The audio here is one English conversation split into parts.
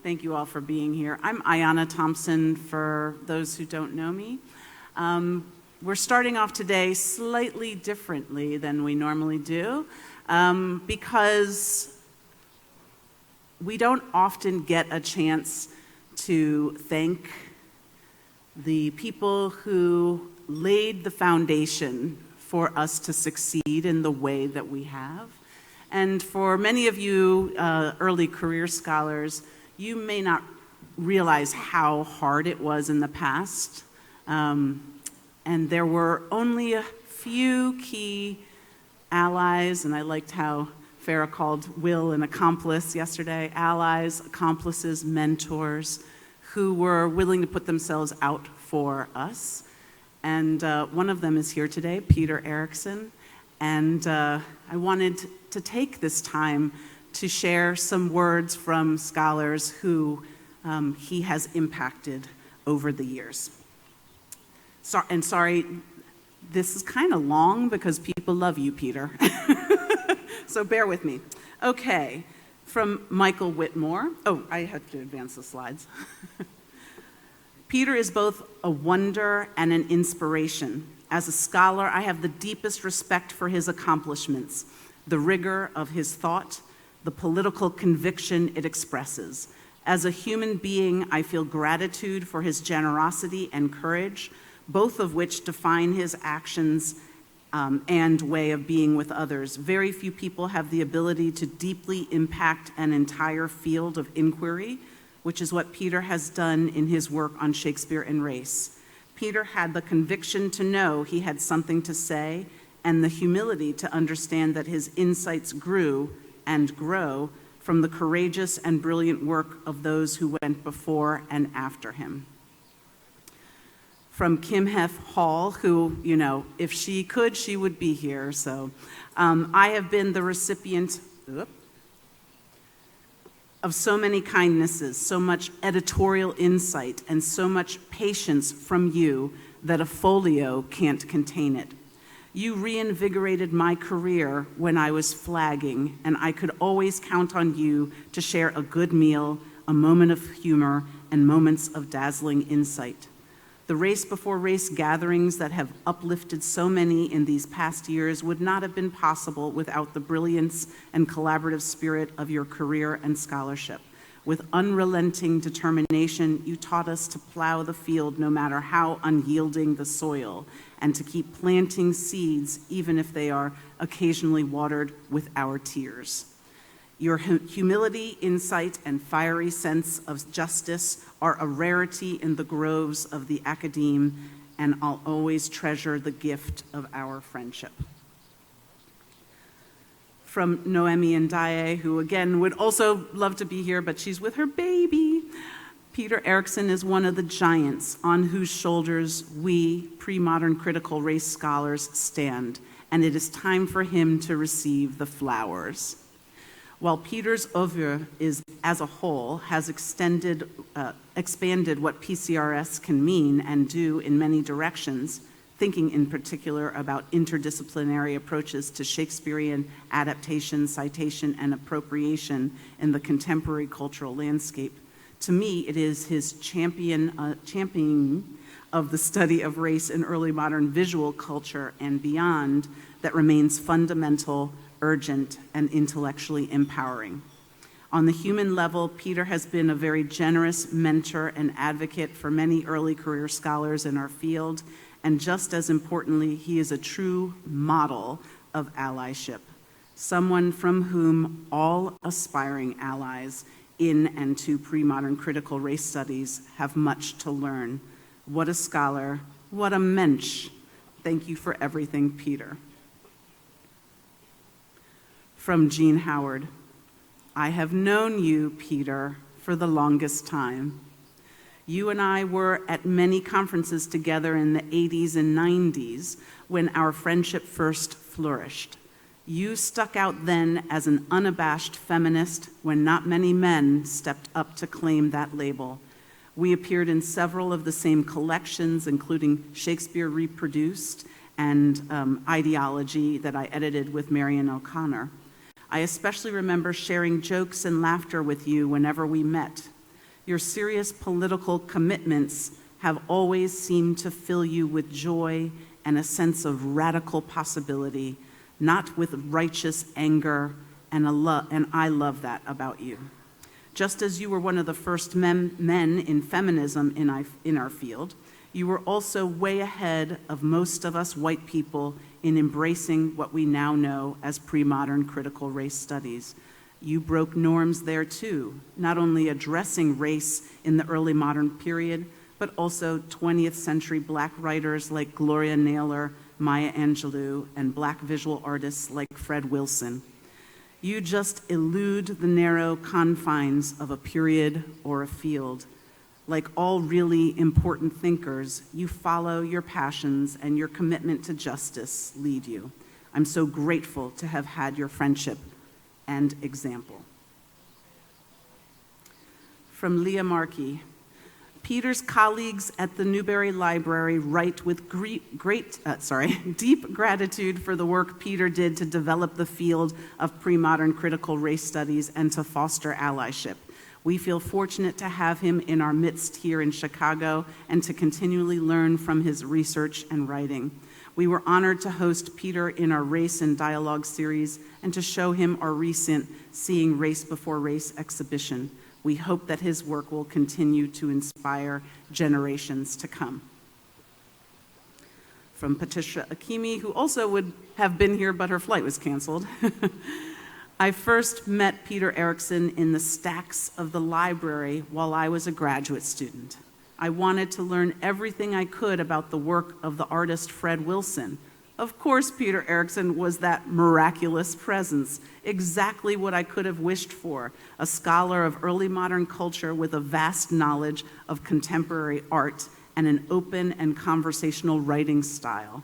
Thank you all for being here. I'm Ayanna Thompson, for those who don't know me. We're starting off today slightly differently than we normally do because we don't often get a chance to thank the people who laid the foundation for us to succeed in the way that we have. And for many of you early career scholars, you may not realize how hard it was in the past. And there were only a few key allies, and I liked how Farah called Will an accomplice yesterday, allies, accomplices, mentors, who were willing to put themselves out for us. And one of them is here today, Peter Erickson. And I wanted to take this time to share some words from scholars who he has impacted over the years. Sorry, this is kind of long because people love you, Peter. So bear with me. Okay, from Michael Whitmore. Oh, I have to advance the slides. Peter is both a wonder and an inspiration. As a scholar, I have the deepest respect for his accomplishments, the rigor of his thought, the political conviction it expresses. As a human being, I feel gratitude for his generosity and courage, both of which define his actions and way of being with others. Very few people have the ability to deeply impact an entire field of inquiry, which is what Peter has done in his work on Shakespeare and race. Peter had the conviction to know he had something to say and the humility to understand that his insights grew and grow from the courageous and brilliant work of those who went before and after him. From Kim Hef Hall, who, you know, if she could, she would be here. So I have been the recipient of so many kindnesses, so much editorial insight, and so much patience from you that a folio can't contain it. You reinvigorated my career when I was flagging, and I could always count on you to share a good meal, a moment of humor, and moments of dazzling insight. The race before race gatherings that have uplifted so many in these past years would not have been possible without the brilliance and collaborative spirit of your career and scholarship. With unrelenting determination, you taught us to plow the field no matter how unyielding the soil, and to keep planting seeds even if they are occasionally watered with our tears. Your humility, insight, and fiery sense of justice are a rarity in the groves of the academe, and I'll always treasure the gift of our friendship. From Noemi Ndaye, who again would also love to be here, but she's with her baby. Peter Erickson is one of the giants on whose shoulders we, pre-modern critical race scholars, stand, and it is time for him to receive the flowers. While Peter's oeuvre is, as a whole, has expanded what PCRS can mean and do in many directions, thinking in particular about interdisciplinary approaches to Shakespearean adaptation, citation, and appropriation in the contemporary cultural landscape. To me, it is his championing of the study of race in early modern visual culture and beyond that remains fundamental, urgent, and intellectually empowering. On the human level, Peter has been a very generous mentor and advocate for many early career scholars in our field, and just as importantly, he is a true model of allyship, someone from whom all aspiring allies in and to pre-modern critical race studies have much to learn. What a scholar, what a mensch. Thank you for everything, Peter. From Jean Howard, I have known you, Peter, for the longest time. You and I were at many conferences together in the 80s and 90s when our friendship first flourished. You stuck out then as an unabashed feminist when not many men stepped up to claim that label. We appeared in several of the same collections, including Shakespeare Reproduced and Ideology that I edited with Marian O'Connor. I especially remember sharing jokes and laughter with you whenever we met. Your serious political commitments have always seemed to fill you with joy and a sense of radical possibility, not with righteous anger, and I love that about you. Just as you were one of the first men in feminism in our field, you were also way ahead of most of us white people in embracing what we now know as pre-modern critical race studies. You broke norms there too, not only addressing race in the early modern period, but also 20th century Black writers like Gloria Naylor, Maya Angelou, and Black visual artists like Fred Wilson. You just elude the narrow confines of a period or a field. Like all really important thinkers, you follow your passions and your commitment to justice lead you. I'm so grateful to have had your friendship and example. From Leah Markey. Peter's colleagues at the Newberry Library write with deep gratitude for the work Peter did to develop the field of pre-modern critical race studies and to foster allyship. We feel fortunate to have him in our midst here in Chicago and to continually learn from his research and writing. We were honored to host Peter in our Race and Dialogue series and to show him our recent Seeing Race Before Race exhibition. We hope that his work will continue to inspire generations to come. From Patricia Akimi, who also would have been here, but her flight was canceled. I first met Peter Erickson in the stacks of the library while I was a graduate student. I wanted to learn everything I could about the work of the artist Fred Wilson. Of course, Peter Erickson was that miraculous presence, exactly what I could have wished for, a scholar of early modern culture with a vast knowledge of contemporary art and an open and conversational writing style.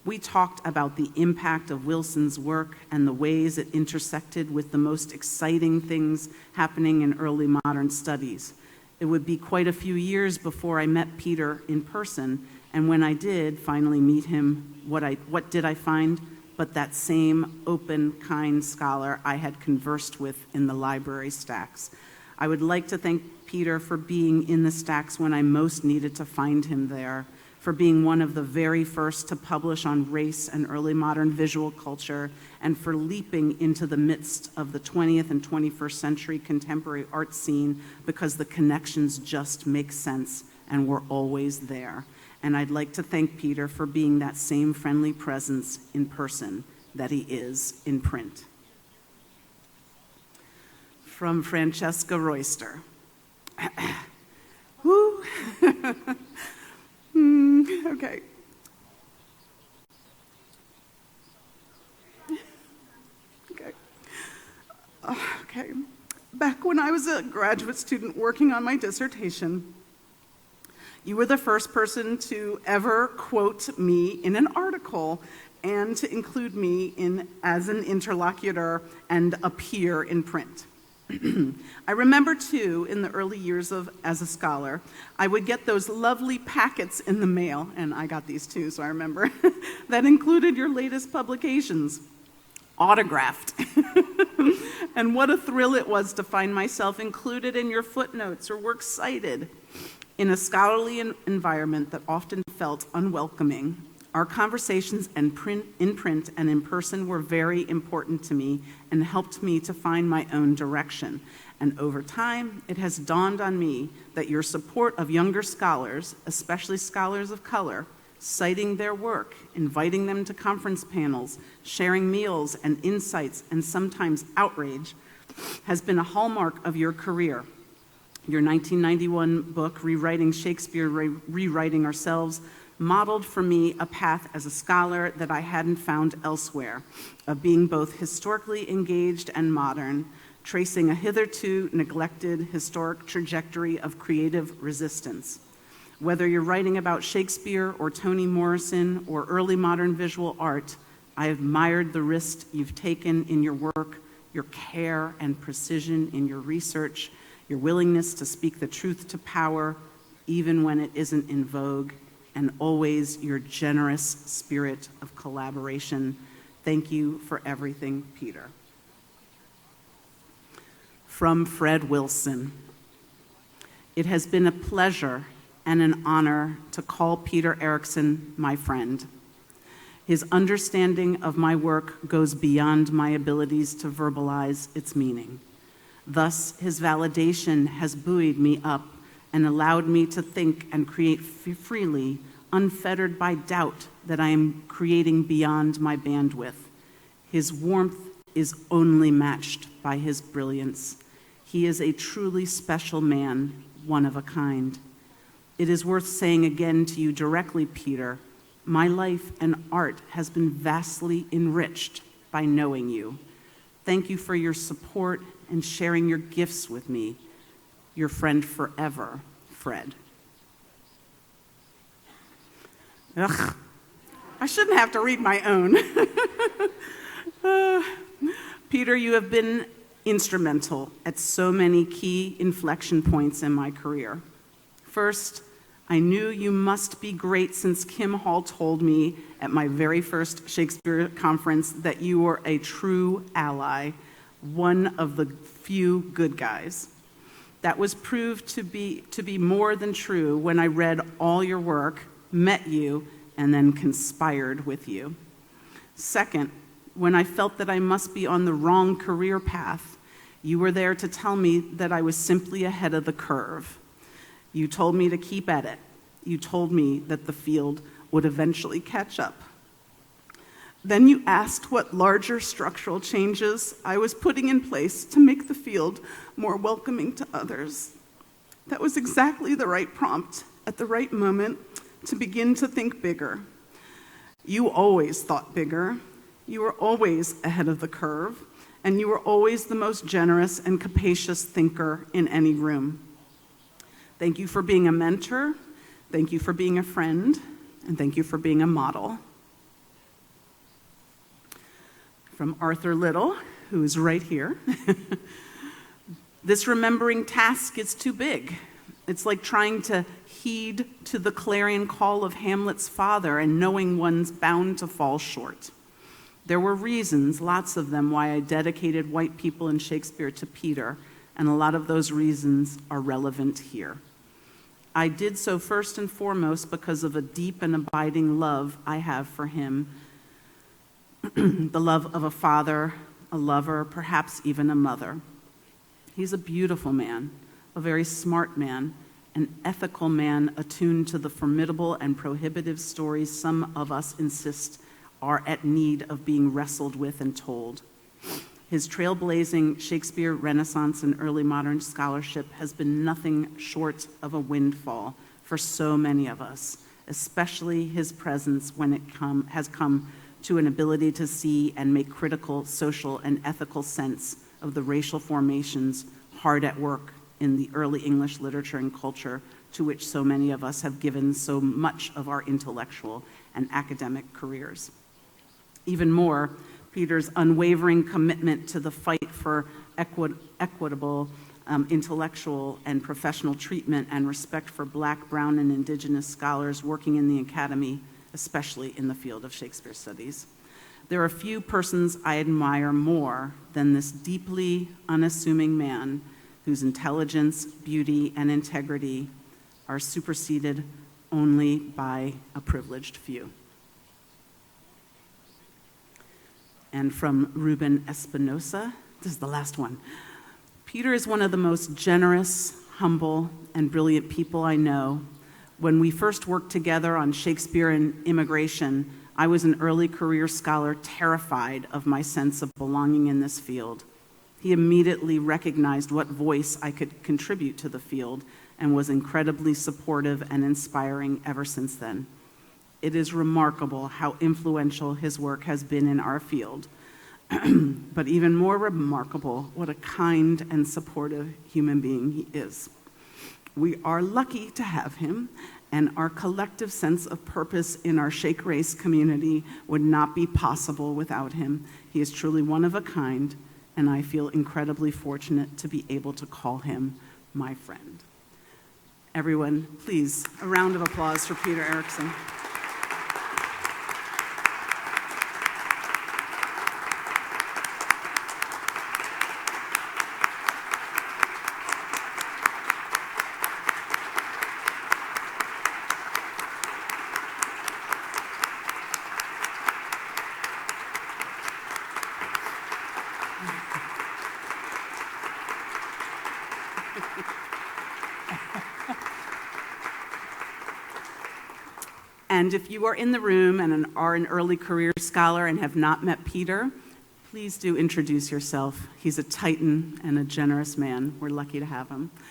We talked about the impact of Wilson's work and the ways it intersected with the most exciting things happening in early modern studies. It would be quite a few years before I met Peter in person, and when I did finally meet him, what did I find but that same open, kind scholar I had conversed with in the library stacks. I would like to thank Peter for being in the stacks when I most needed to find him there, for being one of the very first to publish on race and early modern visual culture, and for leaping into the midst of the 20th and 21st century contemporary art scene because the connections just make sense and were always there. And I'd like to thank Peter for being that same friendly presence in person that he is in print. From Francesca Royster. Woo. Okay. Okay. Back when I was a graduate student working on my dissertation, you were the first person to ever quote me in an article and to include me as an interlocutor and a peer in print. I remember, too, in the early years as a scholar, I would get those lovely packets in the mail, and I got these too, so I remember, that included your latest publications, autographed. And what a thrill it was to find myself included in your footnotes or works cited. In a scholarly environment that often felt unwelcoming, our conversations in print and in person were very important to me and helped me to find my own direction. And over time, it has dawned on me that your support of younger scholars, especially scholars of color, citing their work, inviting them to conference panels, sharing meals and insights, and sometimes outrage, has been a hallmark of your career. Your 1991 book, Rewriting Shakespeare, Rewriting Ourselves, modeled for me a path as a scholar that I hadn't found elsewhere, of being both historically engaged and modern, tracing a hitherto neglected historic trajectory of creative resistance. Whether you're writing about Shakespeare or Toni Morrison or early modern visual art, I admired the risks you've taken in your work, your care and precision in your research, your willingness to speak the truth to power, even when it isn't in vogue, and always your generous spirit of collaboration. Thank you for everything, Peter. From Fred Wilson. It has been a pleasure and an honor to call Peter Erickson my friend. His understanding of my work goes beyond my abilities to verbalize its meaning. Thus, his validation has buoyed me up and allowed me to think and create freely, unfettered by doubt that I am creating beyond my bandwidth. His warmth is only matched by his brilliance. He is a truly special man, one of a kind. It is worth saying again to you directly, Peter, my life and art has been vastly enriched by knowing you. Thank you for your support and sharing your gifts with me. Your friend forever, Fred. Ugh, I shouldn't have to read my own. Peter, you have been instrumental at so many key inflection points in my career. First, I knew you must be great since Kim Hall told me at my very first Shakespeare conference that you were a true ally, one of the few good guys. That was proved to be more than true when I read all your work, met you, and then conspired with you. Second, when I felt that I must be on the wrong career path, you were there to tell me that I was simply ahead of the curve. You told me to keep at it. You told me that the field would eventually catch up. Then you asked what larger structural changes I was putting in place to make the field more welcoming to others. That was exactly the right prompt at the right moment to begin to think bigger. You always thought bigger. You were always ahead of the curve, and you were always the most generous and capacious thinker in any room. Thank you for being a mentor, thank you for being a friend, and thank you for being a model. From Arthur Little, who is right here. This remembering task is too big. It's like trying to heed to the clarion call of Hamlet's father and knowing one's bound to fall short. There were reasons, lots of them, why I dedicated white people in Shakespeare to Peter, and a lot of those reasons are relevant here. I did so first and foremost because of a deep and abiding love I have for him, the love of a father, a lover, perhaps even a mother. He's a beautiful man, a very smart man, an ethical man attuned to the formidable and prohibitive stories some of us insist are at need of being wrestled with and told. His trailblazing Shakespeare, Renaissance, and early modern scholarship has been nothing short of a windfall for so many of us, especially his presence when it has come to an ability to see and make critical social and ethical sense of the racial formations hard at work in the early English literature and culture to which so many of us have given so much of our intellectual and academic careers. Even more, Peter's unwavering commitment to the fight for equitable intellectual and professional treatment and respect for Black, Brown, and Indigenous scholars working in the academy, especially in the field of Shakespeare studies. There are few persons I admire more than this deeply unassuming man whose intelligence, beauty, and integrity are superseded only by a privileged few. And from Ruben Espinosa, this is the last one. Peter is one of the most generous, humble, and brilliant people I know. When we first worked together on Shakespeare and immigration, I was an early career scholar terrified of my sense of belonging in this field. He immediately recognized what voice I could contribute to the field and was incredibly supportive and inspiring ever since then. It is remarkable how influential his work has been in our field, but even more remarkable, what a kind and supportive human being he is. We are lucky to have him, and our collective sense of purpose in our Shake Race community would not be possible without him. He is truly one of a kind, and I feel incredibly fortunate to be able to call him my friend. Everyone, please, a round of applause for Peter Erickson. And if you are in the room and are an early career scholar and have not met Peter, please do introduce yourself. He's a titan and a generous man. We're lucky to have him.